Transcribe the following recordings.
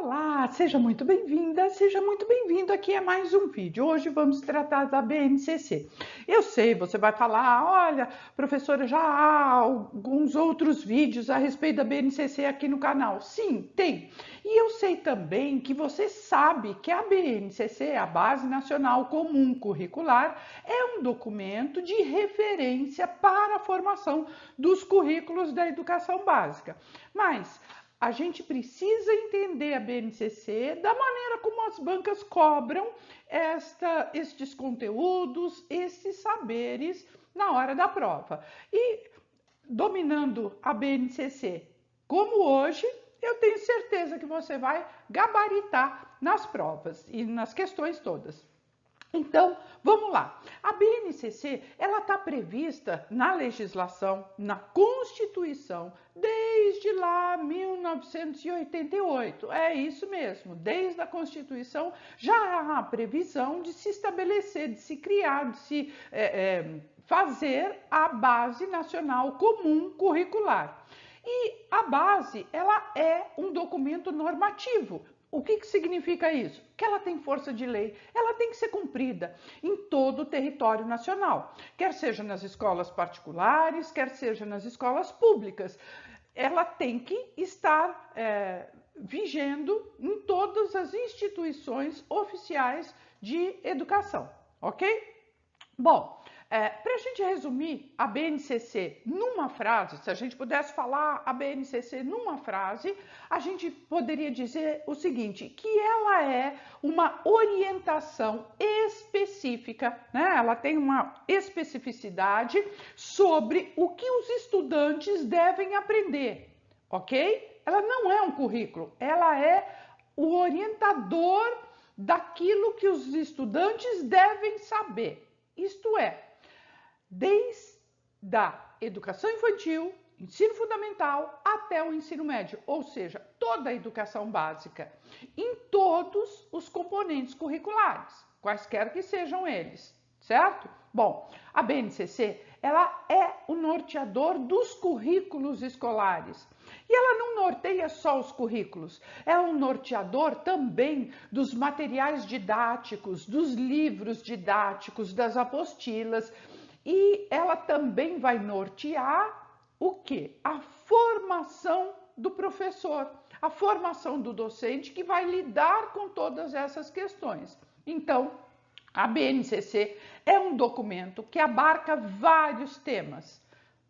Olá, seja muito bem-vinda, seja muito bem-vindo. Aqui é mais um vídeo. Hoje vamos tratar da BNCC. Eu sei, você vai falar, olha, professora, já há alguns outros vídeos a respeito da BNCC aqui no canal. Sim, tem. E eu sei também que você sabe que a BNCC, a Base Nacional Comum Curricular, é um documento de referência para a formação dos currículos da educação básica. Mas a gente precisa entender a BNCC da maneira como as bancas cobram estes conteúdos, esses saberes na hora da prova. E dominando a BNCC como hoje, eu tenho certeza que você vai gabaritar nas provas e nas questões todas. Então, vamos lá. A BNCC, ela está prevista na legislação, na Constituição, desde lá 1988. É isso mesmo, desde a Constituição já há a previsão de se estabelecer, de se criar, de se fazer a Base Nacional Comum Curricular. E a base, ela é um documento normativo. O que significa isso? Que ela tem força de lei, ela tem que ser cumprida em todo o território nacional, quer seja nas escolas particulares, quer seja nas escolas públicas. Ela tem que estar vigendo em todas as instituições oficiais de educação, ok? Bom, para a gente resumir a BNCC numa frase, se a gente pudesse falar a BNCC numa frase, a gente poderia dizer o seguinte, que ela é uma orientação específica, né? Ela tem uma especificidade sobre o que os estudantes devem aprender, ok? Ela não é um currículo, ela é o orientador daquilo que os estudantes devem saber. Isto é, desde a educação infantil, ensino fundamental, até o ensino médio, ou seja, toda a educação básica, em todos os componentes curriculares, quaisquer que sejam eles, certo? Bom, a BNCC, ela é o norteador dos currículos escolares. E ela não norteia só os currículos, é um norteador também dos materiais didáticos, dos livros didáticos, das apostilas, e ela também vai nortear o quê? A formação do professor, a formação do docente que vai lidar com todas essas questões. Então, a BNCC é um documento que abarca vários temas,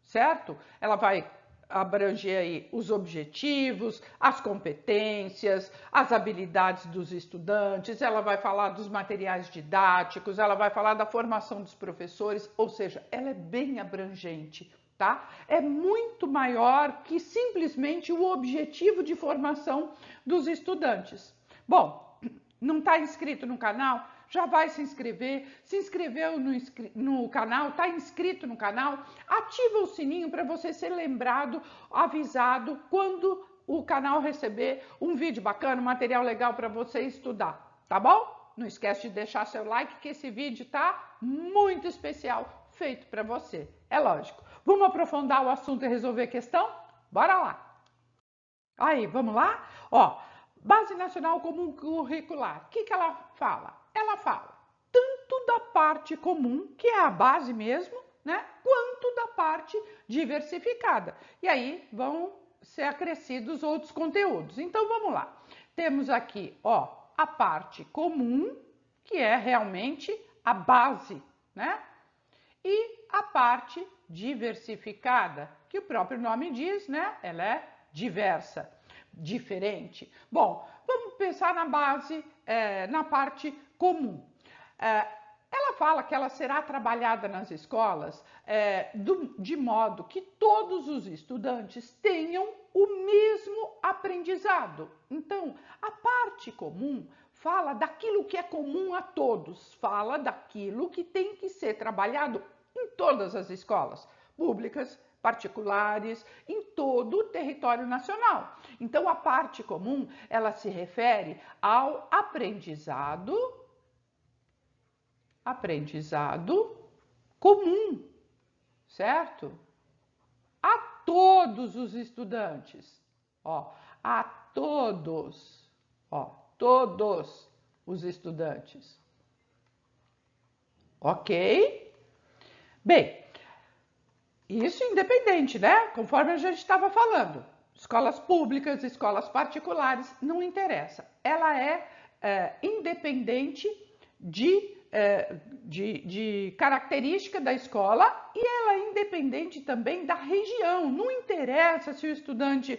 certo? Ela vai abranger aí os objetivos, as competências, as habilidades dos estudantes, ela vai falar dos materiais didáticos, ela vai falar da formação dos professores, ou seja, ela é bem abrangente, tá? É muito maior que simplesmente o objetivo de formação dos estudantes. Bom, não está inscrito no canal? Já vai se inscreveu no canal, está inscrito no canal, ativa o sininho para você ser lembrado, avisado quando o canal receber um vídeo bacana, um material legal para você estudar, tá bom? Não esquece de deixar seu like que esse vídeo tá muito especial, feito para você, é lógico. Vamos aprofundar o assunto e resolver a questão? Bora lá! Aí, vamos lá? Ó, Base Nacional Comum Curricular, o que ela fala? Ela fala tanto da parte comum, que é a base mesmo, né? Quanto da parte diversificada. E aí vão ser acrescidos outros conteúdos. Então vamos lá. Temos aqui, ó, a parte comum, que é realmente a base, né? E a parte diversificada, que o próprio nome diz, né? Ela é diversa, diferente. Bom, vamos pensar na base, na parte comum. Ela fala que ela será trabalhada nas escolas de modo que todos os estudantes tenham o mesmo aprendizado. Então, a parte comum fala daquilo que é comum a todos, fala daquilo que tem que ser trabalhado em todas as escolas públicas, particulares, em todo o território nacional. Então, a parte comum, ela se refere ao aprendizado comum, certo? A todos os estudantes, ó, a todos. Ó, todos os estudantes. Ok? Bem, isso independente, né? Conforme a gente estava falando. Escolas públicas, escolas particulares, não interessa. Ela é independente de característica da escola e ela é independente também da região. Não interessa se o estudante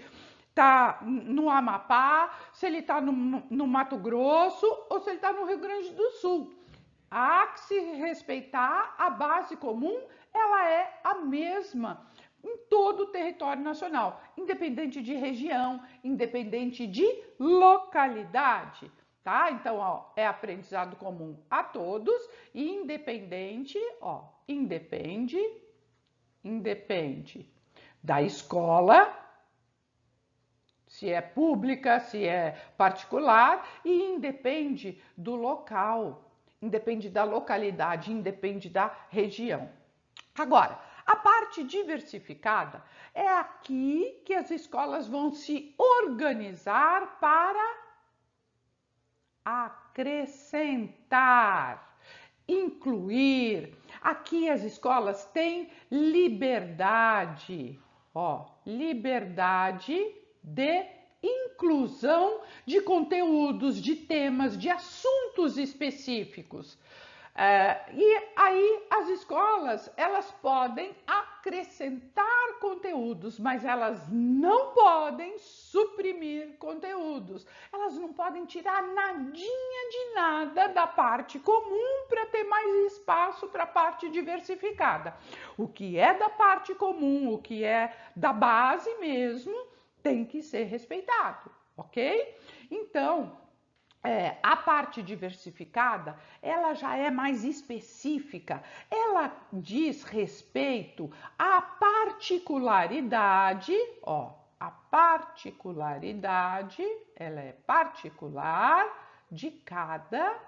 está no Amapá, se ele está no Mato Grosso ou se ele está no Rio Grande do Sul. Há que se respeitar a base comum, ela é a mesma em todo o território nacional, independente de região, independente de localidade, tá? Então, ó, é aprendizado comum a todos e independente, ó, independe da escola, se é pública, se é particular, e independe do local, independe da localidade, independe da região. Agora, a parte diversificada é aqui que as escolas vão se organizar para acrescentar, incluir. Aqui as escolas têm liberdade, ó, liberdade de inclusão de conteúdos, de temas, de assuntos específicos. E aí as escolas, elas podem acrescentar conteúdos, mas elas não podem suprimir conteúdos. Elas não podem tirar nadinha de nada da parte comum para ter mais espaço para a parte diversificada. O que é da parte comum, o que é da base mesmo, tem que ser respeitado, ok? Então, a parte diversificada, ela já é mais específica, ela diz respeito à particularidade, ó, a particularidade, ela é particular de cada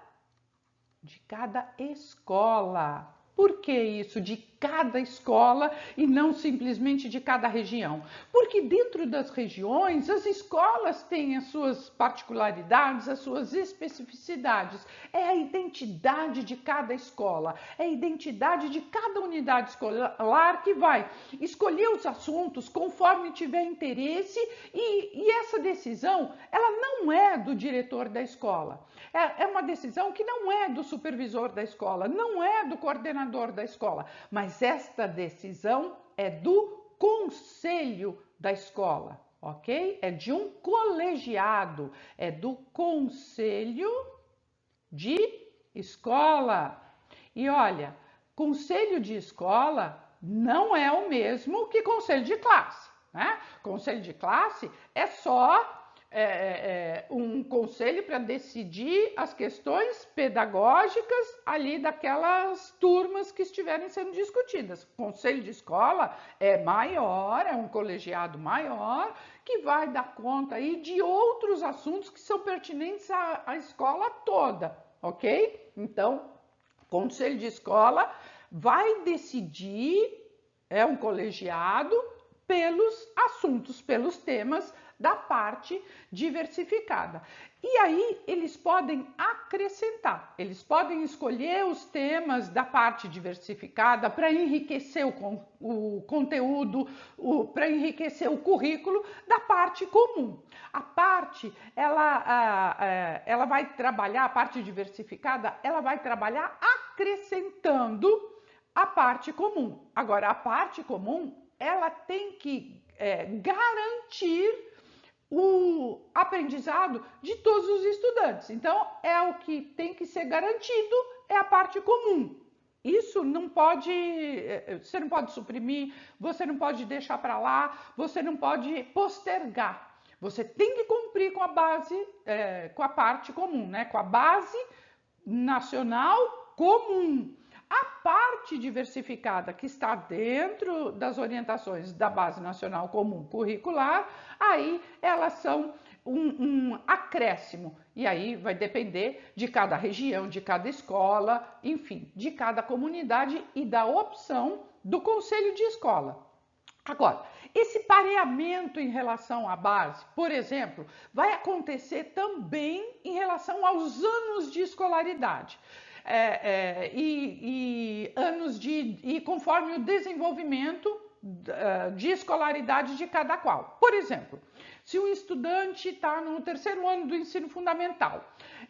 escola. Por que isso de cada escola e não simplesmente de cada região? Porque dentro das regiões, as escolas têm as suas particularidades, as suas especificidades. É a identidade de cada escola, é a identidade de cada unidade escolar que vai escolher os assuntos conforme tiver interesse e essa decisão, ela não é do diretor da escola. É uma decisão que não é do supervisor da escola, não é do coordenador da escola, mas esta decisão é do conselho da escola, ok? É de um colegiado, é do conselho de escola. E olha, conselho de escola não é o mesmo que conselho de classe, né? Conselho de classe é só um conselho para decidir as questões pedagógicas ali daquelas turmas que estiverem sendo discutidas. O conselho de escola é maior, é um colegiado maior, que vai dar conta aí de outros assuntos que são pertinentes à escola toda, ok? Então, o conselho de escola vai decidir, é um colegiado, pelos assuntos, pelos temas da parte diversificada. E aí eles podem acrescentar, eles podem escolher os temas da parte diversificada para enriquecer o conteúdo, para enriquecer o currículo da parte comum. A parte, ela vai trabalhar, a parte diversificada, ela vai trabalhar acrescentando a parte comum. Agora, a parte comum, ela tem que garantir o aprendizado de todos os estudantes. Então, é o que tem que ser garantido, é a parte comum. Isso não pode, você não pode suprimir, você não pode deixar para lá, você não pode postergar. Você tem que cumprir com a base, com a parte comum, né? Com a base nacional comum. A parte diversificada que está dentro das orientações da Base Nacional Comum Curricular, aí elas são um acréscimo. E aí vai depender de cada região, de cada escola, enfim, de cada comunidade e da opção do conselho de escola. Agora, esse pareamento em relação à base, por exemplo, vai acontecer também em relação aos anos de escolaridade. E conforme o desenvolvimento de escolaridade de cada qual. Por exemplo, se um estudante está no terceiro ano do ensino fundamental,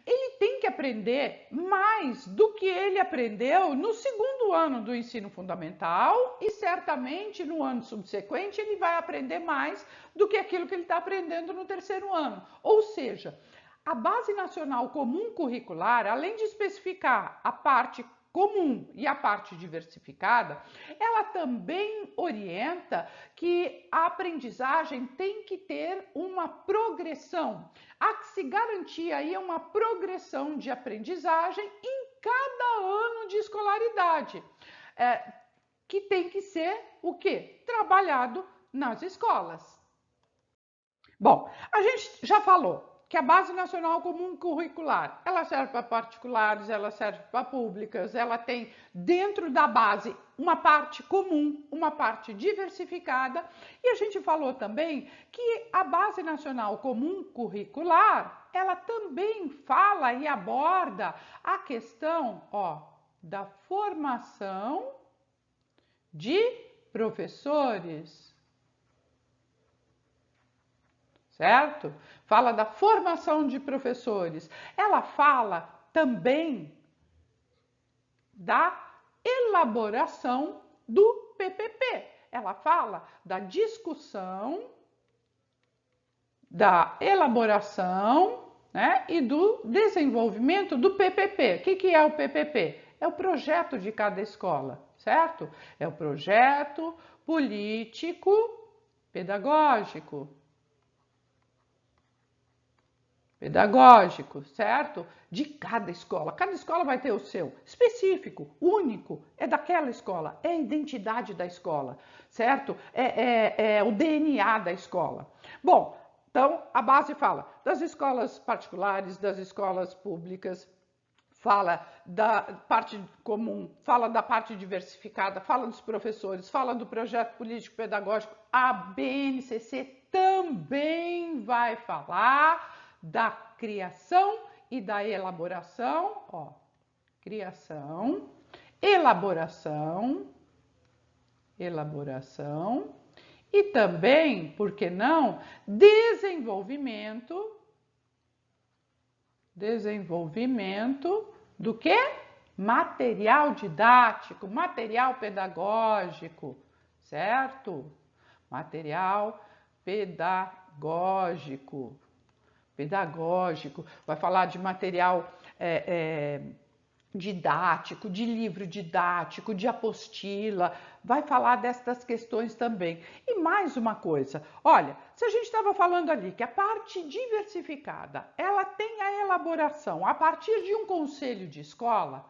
ele tem que aprender mais do que ele aprendeu no segundo ano do ensino fundamental e certamente no ano subsequente ele vai aprender mais do que aquilo que ele está aprendendo no terceiro ano. Ou seja, a Base Nacional Comum Curricular, além de especificar a parte comum e a parte diversificada, ela também orienta que a aprendizagem tem que ter uma progressão. Há que se garantir aí uma progressão de aprendizagem em cada ano de escolaridade, que tem que ser o quê? Trabalhado nas escolas. Bom, a gente já falou que a Base Nacional Comum Curricular, ela serve para particulares, ela serve para públicas, ela tem dentro da base uma parte comum, uma parte diversificada, e a gente falou também que a Base Nacional Comum Curricular, ela também fala e aborda a questão, da formação de professores. Certo? Fala da formação de professores. Ela fala também da elaboração do PPP. Ela fala da discussão, da elaboração, né, e do desenvolvimento do PPP. O que é o PPP? É o projeto de cada escola, certo? É o projeto político pedagógico. Certo? De cada escola. Cada escola vai ter o seu específico, único, é daquela escola, é a identidade da escola, certo? É o DNA da escola. Bom, então a base fala das escolas particulares, das escolas públicas, fala da parte comum, fala da parte diversificada, fala dos professores, fala do projeto político pedagógico. A BNCC também vai falar da criação e da elaboração, criação, elaboração e também, por que não, desenvolvimento do que? Material didático, material pedagógico, certo? Material pedagógico, vai falar de material didático, de livro didático, de apostila, vai falar destas questões também. E mais uma coisa, olha, se a gente estava falando ali que a parte diversificada, ela tem a elaboração a partir de um conselho de escola,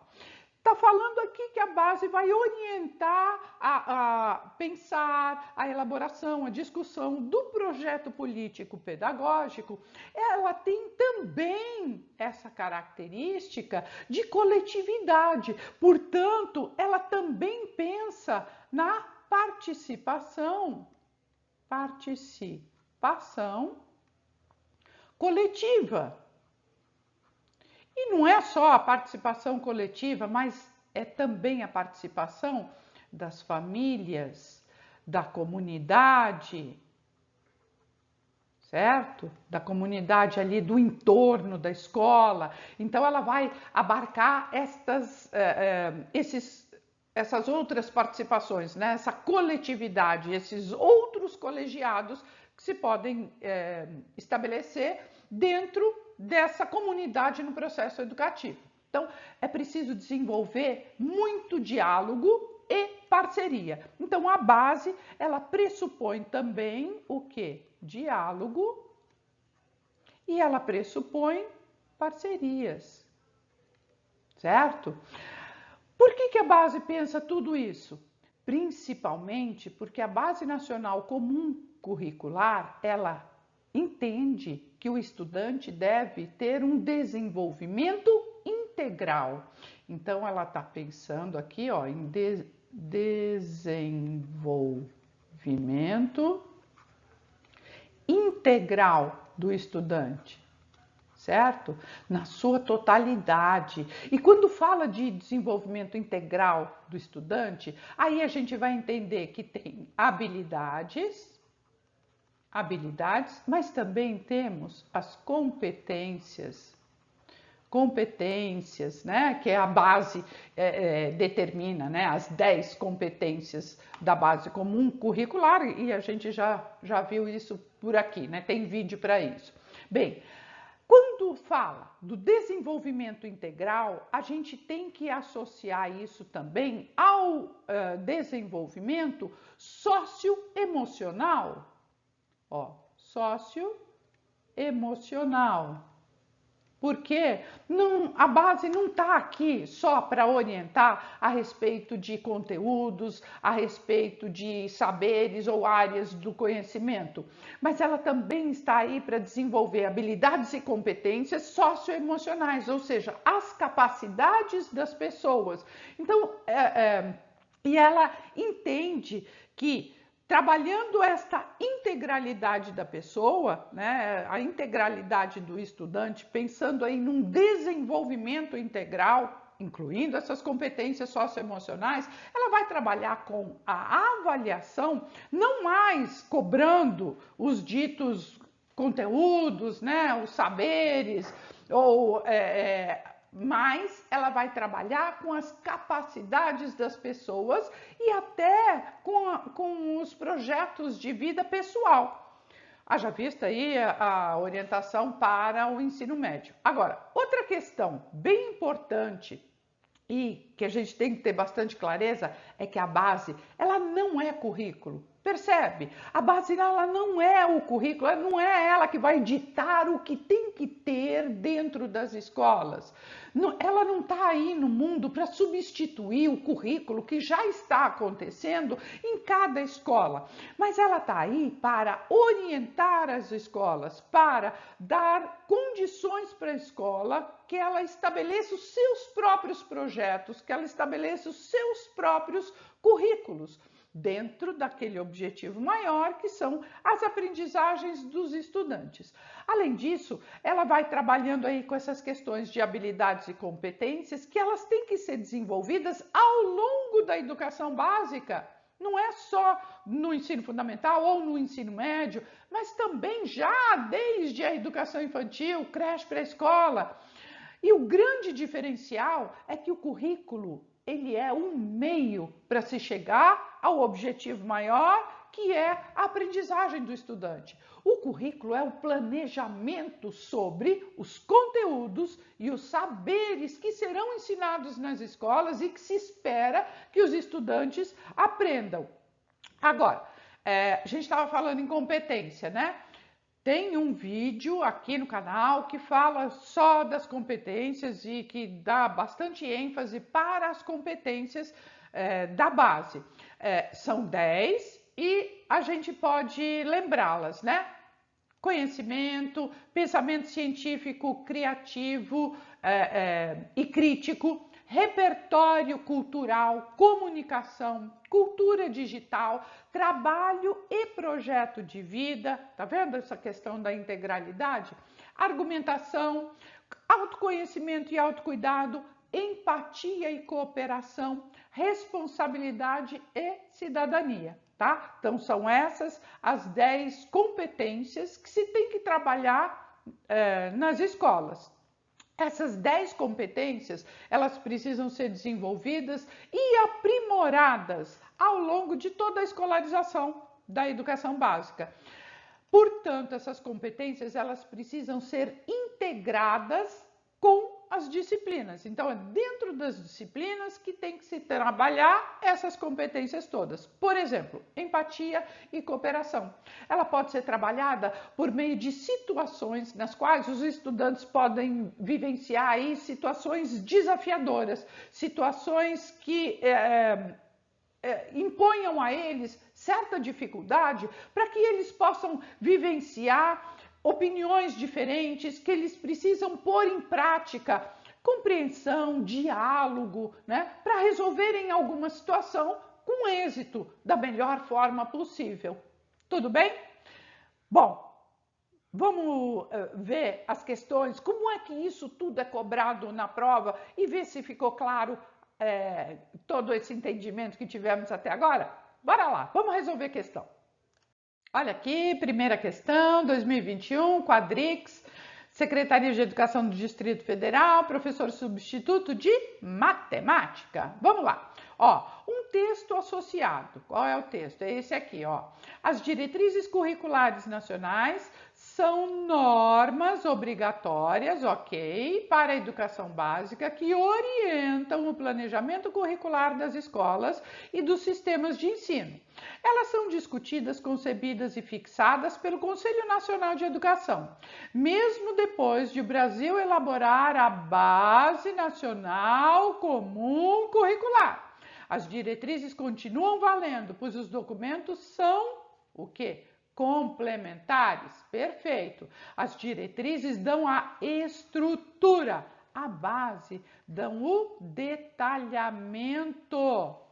está falando aqui que a base vai orientar a pensar, a elaboração, a discussão do projeto político pedagógico. Ela tem também essa característica de coletividade. Portanto, ela também pensa na participação coletiva. E não é só a participação coletiva, mas é também a participação das famílias, da comunidade, certo? Da comunidade ali do entorno da escola. Então ela vai abarcar essas outras participações, né? Essa coletividade, esses outros colegiados que se podem estabelecer dentro dessa comunidade no processo educativo. Então, é preciso desenvolver muito diálogo e parceria. Então, a base, ela pressupõe também o quê? Diálogo e ela pressupõe parcerias, certo? Por que a base pensa tudo isso? Principalmente porque a Base Nacional Comum Curricular, ela entende que o estudante deve ter um desenvolvimento integral. Então, ela está pensando aqui em desenvolvimento desenvolvimento integral do estudante, certo? Na sua totalidade. E quando fala de desenvolvimento integral do estudante, aí a gente vai entender que tem habilidades, mas também temos as competências, né, que é a base, determina, né, as 10 competências da base comum curricular, e a gente já viu isso por aqui, né, tem vídeo para isso. Bem, quando fala do desenvolvimento integral, a gente tem que associar isso também ao desenvolvimento socioemocional. Socioemocional. Porque a base não está aqui só para orientar a respeito de conteúdos, a respeito de saberes ou áreas do conhecimento, mas ela também está aí para desenvolver habilidades e competências socioemocionais, ou seja, as capacidades das pessoas. Então, e ela entende que trabalhando esta integralidade da pessoa, né, a integralidade do estudante, pensando aí num desenvolvimento integral, incluindo essas competências socioemocionais, ela vai trabalhar com a avaliação, não mais cobrando os ditos conteúdos, né, os saberes, mas ela vai trabalhar com as capacidades das pessoas e até com os projetos de vida pessoal. Haja vista aí a orientação para o ensino médio. Agora, outra questão bem importante e que a gente tem que ter bastante clareza é que a base, ela não é currículo. Percebe? A base ela não é o currículo, não é ela que vai ditar o que tem que ter dentro das escolas. Ela não está aí no mundo para substituir o currículo que já está acontecendo em cada escola, mas ela está aí para orientar as escolas, para dar condições para a escola que ela estabeleça os seus próprios projetos, que ela estabeleça os seus próprios currículos, dentro daquele objetivo maior que são as aprendizagens dos estudantes. Além disso, ela vai trabalhando aí com essas questões de habilidades e competências que elas têm que ser desenvolvidas ao longo da educação básica. Não é só no ensino fundamental ou no ensino médio, mas também já desde a educação infantil, creche, pré-escola. E o grande diferencial é que o currículo ele é um meio para se chegar ao objetivo maior, que é a aprendizagem do estudante. O currículo é o planejamento sobre os conteúdos e os saberes que serão ensinados nas escolas e que se espera que os estudantes aprendam. Agora, a gente estava falando em competência, né? Tem um vídeo aqui no canal que fala só das competências e que dá bastante ênfase para as competências da base. São 10 e a gente pode lembrá-las, né? Conhecimento, pensamento científico, criativo e crítico, repertório cultural, comunicação, cultura digital, trabalho e projeto de vida, tá vendo essa questão da integralidade? Argumentação, autoconhecimento e autocuidado, empatia e cooperação, responsabilidade e cidadania, tá? Então são essas as 10 competências que se tem que trabalhar nas escolas. Essas 10 competências, elas precisam ser desenvolvidas e aprimoradas ao longo de toda a escolarização da educação básica. Portanto, essas competências, elas precisam ser integradas com as disciplinas. Então, é dentro das disciplinas que tem que se trabalhar essas competências todas. Por exemplo, empatia e cooperação. Ela pode ser trabalhada por meio de situações nas quais os estudantes podem vivenciar aí situações desafiadoras, situações que imponham a eles certa dificuldade para que eles possam vivenciar opiniões diferentes, que eles precisam pôr em prática compreensão, diálogo, né, para resolverem alguma situação com êxito, da melhor forma possível. Tudo bem? Bom, vamos ver as questões, como é que isso tudo é cobrado na prova e ver se ficou claro todo esse entendimento que tivemos até agora? Bora lá, vamos resolver a questão. Olha aqui, primeira questão, 2021, Quadrix, Secretaria de Educação do Distrito Federal, professor substituto de matemática. Vamos lá. Ó, um texto associado. Qual é o texto? É esse aqui, ó. As diretrizes curriculares nacionais são normas obrigatórias, ok, para a educação básica que orientam o planejamento curricular das escolas e dos sistemas de ensino. Elas são discutidas, concebidas e fixadas pelo Conselho Nacional de Educação, mesmo depois de o Brasil elaborar a Base Nacional Comum Curricular. As diretrizes continuam valendo, pois os documentos são o quê? Complementares. Perfeito. As diretrizes dão a estrutura, a base, dão o detalhamento,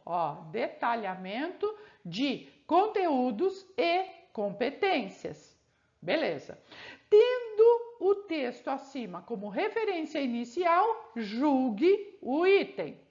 ó, detalhamento de conteúdos e competências. Beleza. Tendo o texto acima como referência inicial, julgue o item.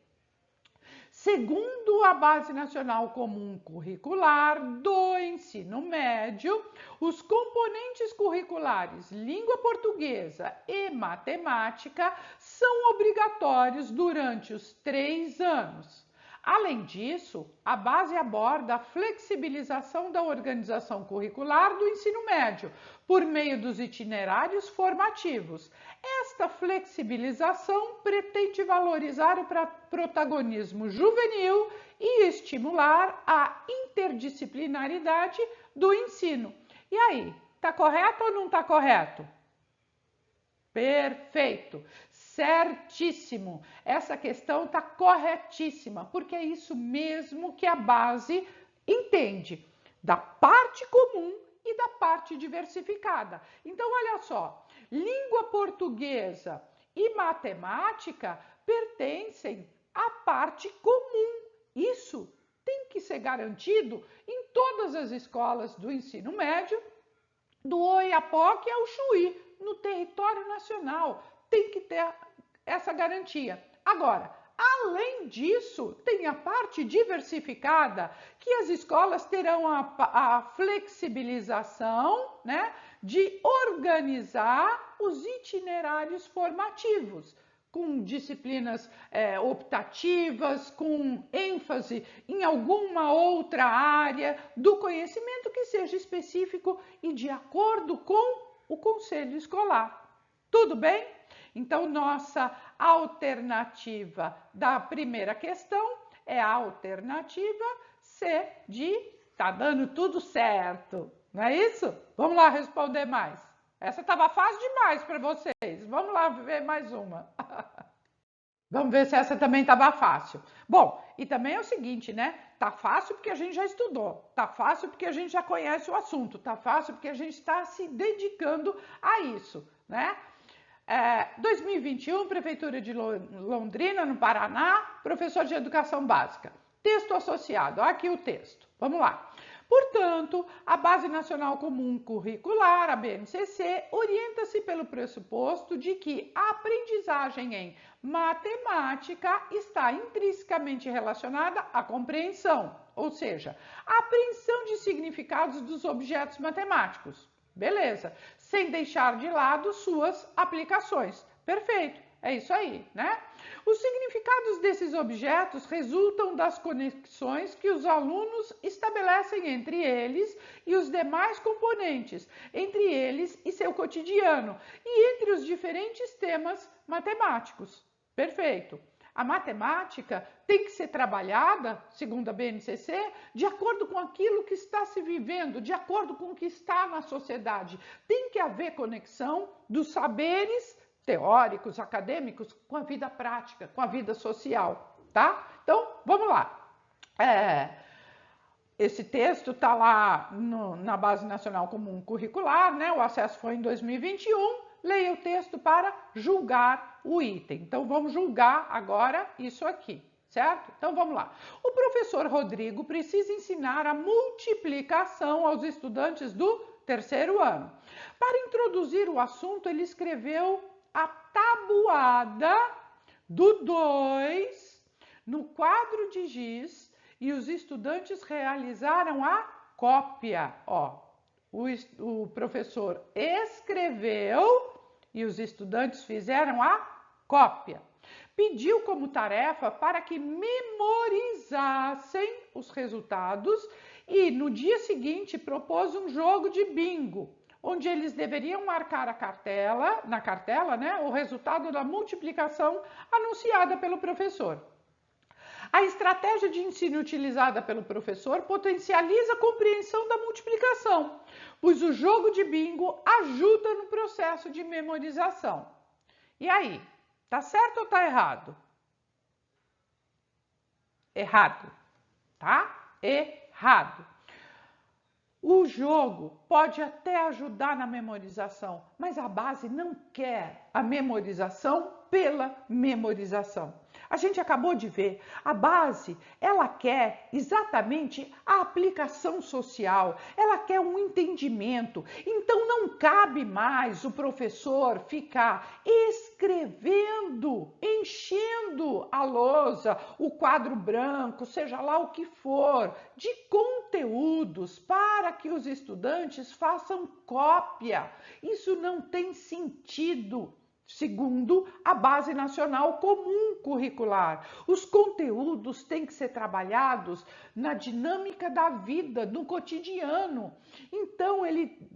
Segundo a Base Nacional Comum Curricular do Ensino Médio, os componentes curriculares língua portuguesa e matemática são obrigatórios durante os 3 anos. Além disso, a base aborda a flexibilização da organização curricular do ensino médio por meio dos itinerários formativos. Esta flexibilização pretende valorizar o protagonismo juvenil e estimular a interdisciplinaridade do ensino. E aí, tá correto ou não tá correto? Perfeito! Certíssimo! Essa questão está corretíssima, porque é isso mesmo que a base entende, da parte comum e da parte diversificada. Então, olha só, língua portuguesa e matemática pertencem à parte comum. Isso tem que ser garantido em todas as escolas do ensino médio, do Oiapoque ao Chuí, no território nacional. Tem que ter essa garantia. Agora, além disso, tem a parte diversificada, que as escolas terão a flexibilização, né, de organizar os itinerários formativos, com disciplinas optativas, com ênfase em alguma outra área do conhecimento que seja específico e de acordo com o conselho escolar. Tudo bem? Então, nossa alternativa da primeira questão é a alternativa C de tá dando tudo certo. Não é isso? Vamos lá responder mais. Essa estava fácil demais para vocês. Vamos lá ver mais uma. Vamos ver se essa também estava fácil. Bom, e também é o seguinte, né? Tá fácil porque a gente já estudou, tá fácil porque a gente já conhece o assunto, tá fácil porque a gente está se dedicando a isso, né? 2021, Prefeitura de Londrina, no Paraná, professor de Educação Básica. Texto associado, aqui o texto. Vamos lá. Portanto, a Base Nacional Comum Curricular, a BNCC, orienta-se pelo pressuposto de que a aprendizagem em matemática está intrinsecamente relacionada à compreensão, ou seja, a apreensão de significados dos objetos matemáticos. Beleza, sem deixar de lado suas aplicações. Perfeito, é isso aí, né? Os significados desses objetos resultam das conexões que os alunos estabelecem entre eles e os demais componentes, entre eles e seu cotidiano, e entre os diferentes temas matemáticos. Perfeito. A matemática tem que ser trabalhada, segundo a BNCC, de acordo com aquilo que está se vivendo, de acordo com o que está na sociedade. Tem que haver conexão dos saberes teóricos, acadêmicos, com a vida prática, com a vida social, tá? Então, vamos lá. Esse texto está lá na Base Nacional Comum Curricular, né? O acesso foi em 2021. Leia o texto para julgar o item. Então, vamos julgar agora isso aqui, certo? Então vamos lá. O professor Rodrigo precisa ensinar a multiplicação aos estudantes do terceiro ano. Para introduzir o assunto, ele escreveu a tabuada do 2 no quadro de giz e os estudantes realizaram a cópia. Ó, o professor escreveu e os estudantes fizeram a cópia. Pediu como tarefa para que memorizassem os resultados e no dia seguinte propôs um jogo de bingo, onde eles deveriam marcar na cartela, né, o resultado da multiplicação anunciada pelo professor. A estratégia de ensino utilizada pelo professor potencializa a compreensão da multiplicação, pois o jogo de bingo ajuda no processo de memorização. E aí, tá certo ou tá errado? Errado, tá? Errado. O jogo pode até ajudar na memorização, mas a base não quer a memorização pela memorização. A gente acabou de ver, a base, ela quer exatamente a aplicação social, ela quer um entendimento. Então não cabe mais o professor ficar escrevendo, enchendo a lousa, o quadro branco, seja lá o que for, de conteúdos para que os estudantes façam cópia. Isso não tem sentido. Segundo a Base Nacional Comum Curricular, os conteúdos têm que ser trabalhados na dinâmica da vida, no cotidiano. Então,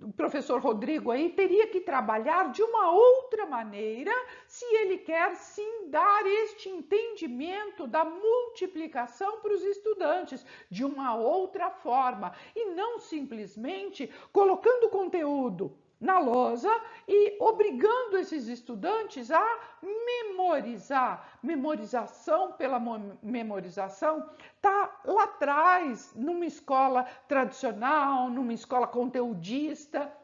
o professor Rodrigo aí teria que trabalhar de uma outra maneira se ele quer sim dar este entendimento da multiplicação para os estudantes, de uma outra forma, e não simplesmente colocando o conteúdo na lousa e obrigando esses estudantes a memorizar. Memorização pela memorização está lá atrás, numa escola tradicional, numa escola conteudista,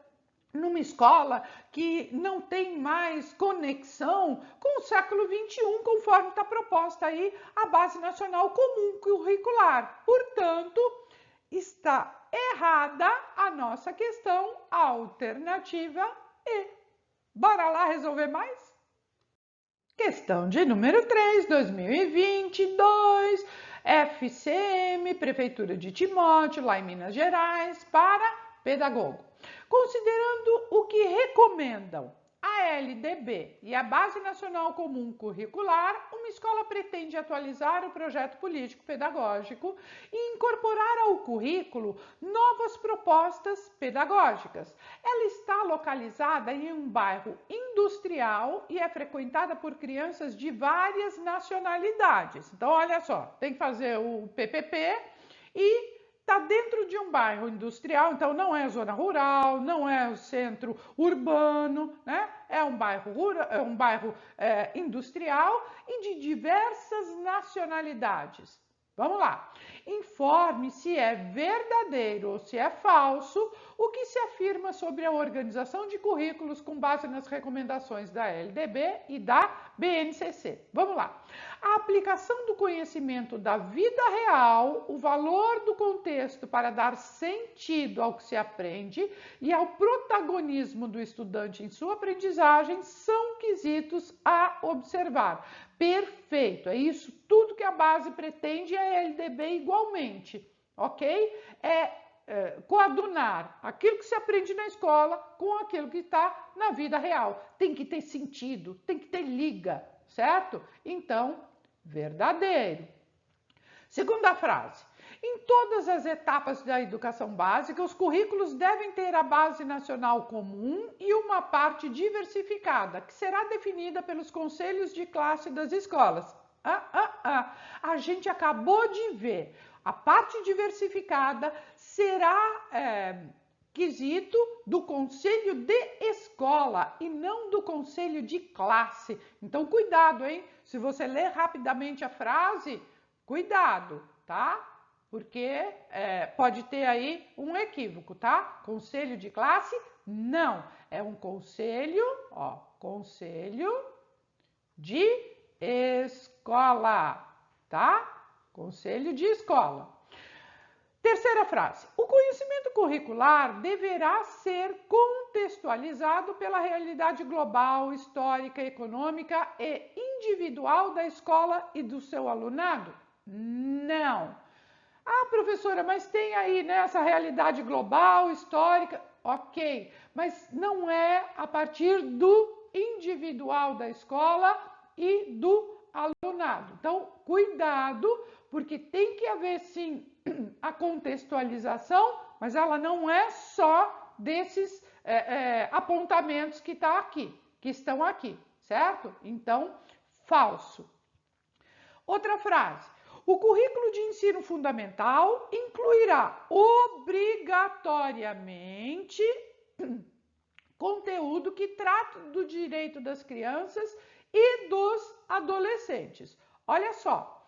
numa escola que não tem mais conexão com o século XXI, conforme está proposta aí a Base Nacional Comum Curricular. Portanto, está errada a nossa questão alternativa E. Bora lá resolver mais? Questão de número 3, 2022, FCM, Prefeitura de Timóteo, lá em Minas Gerais, para pedagogo. Considerando o que recomendam a LDB e a Base Nacional Comum Curricular, uma escola pretende atualizar o projeto político-pedagógico e incorporar ao currículo novas propostas pedagógicas. Ela está localizada em um bairro industrial e é frequentada por crianças de várias nacionalidades. Então, olha só, tem que fazer o PPP e está dentro de um bairro industrial, então não é zona rural, não é o centro urbano, né? É um bairro industrial e de diversas nacionalidades. Vamos lá. Informe se é verdadeiro ou se é falso o que se afirma sobre a organização de currículos com base nas recomendações da LDB e da BNCC. Vamos lá. A aplicação do conhecimento da vida real, o valor do contexto para dar sentido ao que se aprende e ao protagonismo do estudante em sua aprendizagem são quesitos a observar. Perfeito, é isso tudo que a base pretende e a LDB igualmente, ok? Coadunar aquilo que se aprende na escola com aquilo que está na vida real. Tem que ter sentido, tem que ter liga, certo? Então, verdadeiro. Segunda frase. Em todas as etapas da educação básica, os currículos devem ter a base nacional comum e uma parte diversificada, que será definida pelos conselhos de classe das escolas. A gente acabou de ver. A parte diversificada será quesito do conselho de escola e não do conselho de classe. Então, cuidado, hein? Se você ler rapidamente a frase, cuidado, tá? Porque pode ter aí um equívoco, tá? Conselho de classe, não. É um conselho, conselho de escola, tá? Conselho de escola. Terceira frase. O conhecimento curricular deverá ser contextualizado pela realidade global, histórica, econômica e individual da escola e do seu alunado? Não. Ah, professora, mas tem aí, né, essa realidade global, histórica, ok, mas não é a partir do individual da escola e do alunado. Então, cuidado, porque tem que haver sim a contextualização, mas ela não é só desses apontamentos que estão aqui, certo? Então, falso. Outra frase. O currículo de ensino fundamental incluirá obrigatoriamente conteúdo que trata do direito das crianças e dos adolescentes. Olha só.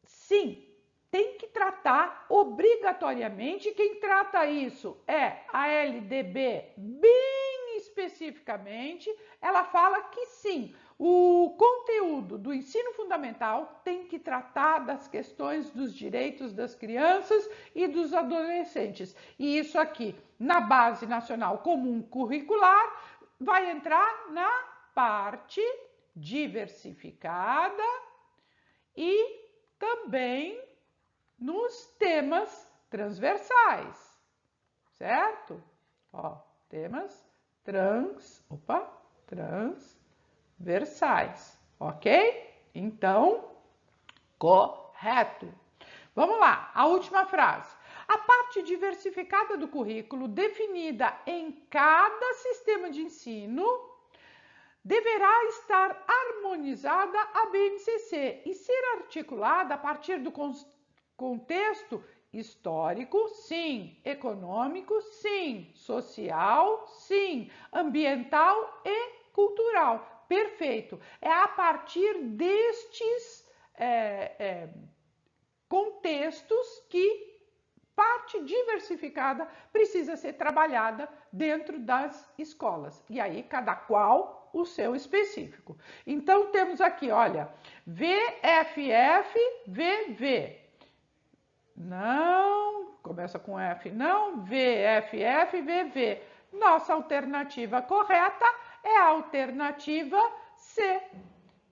Sim, tem que tratar obrigatoriamente. Quem trata isso é a LDB, bem especificamente. Ela fala que sim, o conteúdo do ensino fundamental tem que tratar das questões dos direitos das crianças e dos adolescentes. E isso aqui, na Base Nacional Comum Curricular, vai entrar na parte diversificada e também nos temas transversais, certo? Ó, temas transversais, ok? Então, correto. Vamos lá, a última frase. A parte diversificada do currículo, definida em cada sistema de ensino, deverá estar harmonizada à BNCC e ser articulada a partir do contexto histórico, sim, econômico, sim, social, sim, ambiental e cultural. Perfeito. É a partir destes contextos que parte diversificada precisa ser trabalhada dentro das escolas. E aí, cada qual o seu específico. Então, temos aqui, olha, VFF, VV. Não, começa com F, não, VFF, VV. Nossa alternativa correta é a alternativa C.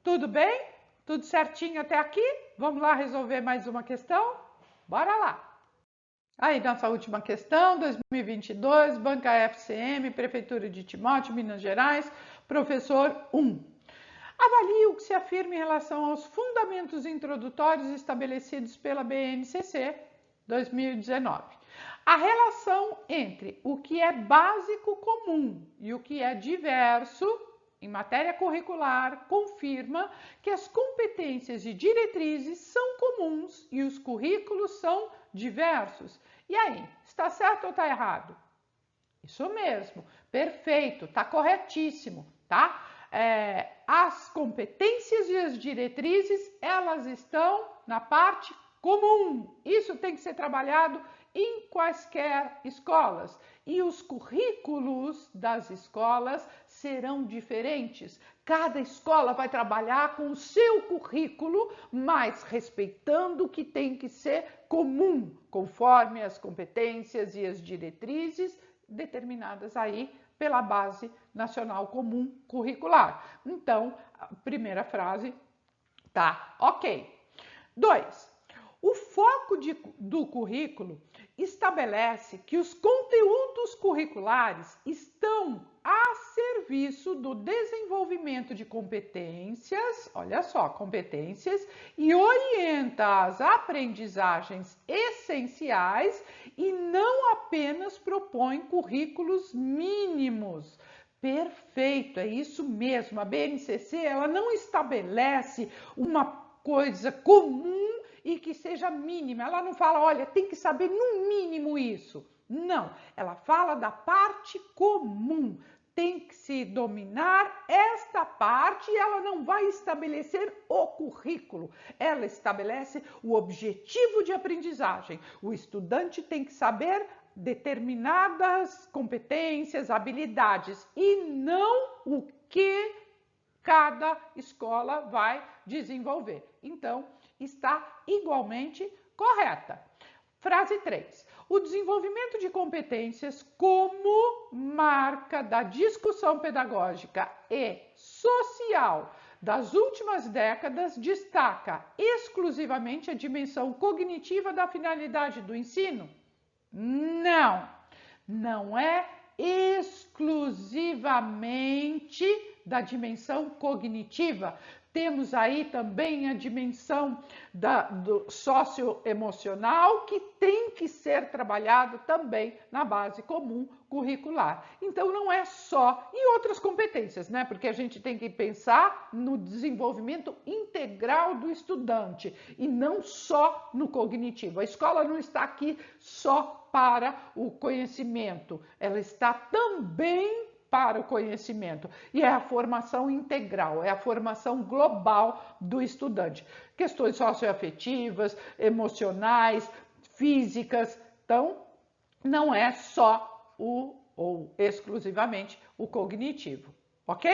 Tudo bem? Tudo certinho até aqui? Vamos lá resolver mais uma questão? Bora lá! Aí, nossa última questão, 2022, Banca FCM, Prefeitura de Timóteo, Minas Gerais, professor 1. Avalie o que se afirma em relação aos fundamentos introdutórios estabelecidos pela BNCC 2019. A relação entre o que é básico comum e o que é diverso em matéria curricular confirma que as competências e diretrizes são comuns e os currículos são diversos. E aí, está certo ou está errado? Isso mesmo, perfeito, está corretíssimo, tá? As competências e as diretrizes, elas estão na parte comum. Isso tem que ser trabalhado em quaisquer escolas. E os currículos das escolas serão diferentes. Cada escola vai trabalhar com o seu currículo, mas respeitando o que tem que ser comum, conforme as competências e as diretrizes determinadas aí pela Base Nacional Comum Curricular. Então, a primeira frase tá ok. 2. O foco do currículo estabelece que os conteúdos curriculares estão a serviço do desenvolvimento de competências, olha só, competências, e orienta as aprendizagens essenciais e não apenas propõe currículos mínimos. Perfeito, é isso mesmo. A BNCC, ela não estabelece uma coisa comum e que seja mínima. Ela não fala, olha, tem que saber no mínimo isso. Não, ela fala da parte comum. Tem que se dominar esta parte e ela não vai estabelecer o currículo. Ela estabelece o objetivo de aprendizagem. O estudante tem que saber determinadas competências, habilidades e não o que cada escola vai desenvolver. Então, está igualmente correta. Frase 3. O desenvolvimento de competências como marca da discussão pedagógica e social das últimas décadas destaca exclusivamente a dimensão cognitiva da finalidade do ensino? Não, não é exclusivamente da dimensão cognitiva. Temos aí também a dimensão do socioemocional, que tem que ser trabalhado também na base comum curricular. Então, não é só, e outras competências, né? Porque a gente tem que pensar no desenvolvimento integral do estudante e não só no cognitivo. A escola não está aqui só para o conhecimento, ela está também para o conhecimento. E é a formação integral, é a formação global do estudante. Questões socioafetivas, emocionais, físicas. Então, não é só ou exclusivamente o cognitivo, ok?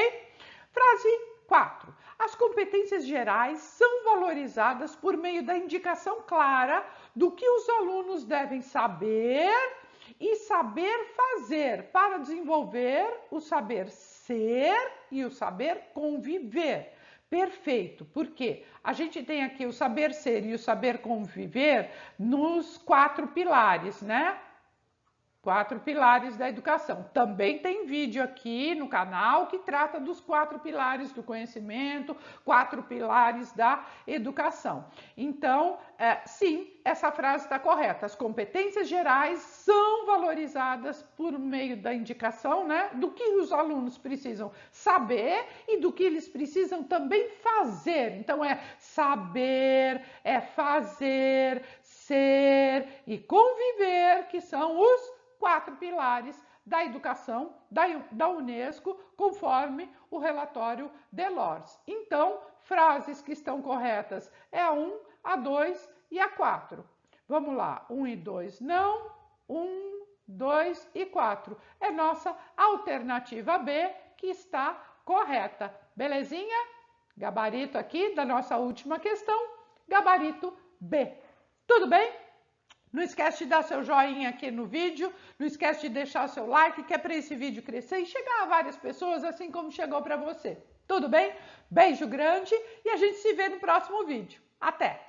Frase 4. As competências gerais são valorizadas por meio da indicação clara do que os alunos devem saber e saber fazer para desenvolver o saber ser e o saber conviver. Perfeito, porque a gente tem aqui o saber ser e o saber conviver nos 4 pilares, né? 4 pilares da educação. Também tem vídeo aqui no canal que trata dos 4 pilares do conhecimento, 4 pilares da educação. Então, sim, essa frase está correta. As competências gerais são valorizadas por meio da indicação, né, do que os alunos precisam saber e do que eles precisam também fazer. Então, é saber, é fazer, ser e conviver, que são os 4 pilares da educação da Unesco, conforme o relatório Delors. Então, frases que estão corretas é a 1, a 2 e a 4. Vamos lá, 1 e 2 não, 1, 2 e 4. É nossa alternativa B que está correta. Belezinha? Gabarito aqui da nossa última questão, gabarito B. Tudo bem? Não esquece de dar seu joinha aqui no vídeo, não esquece de deixar seu like, que é para esse vídeo crescer e chegar a várias pessoas, assim como chegou para você. Tudo bem? Beijo grande e a gente se vê no próximo vídeo. Até!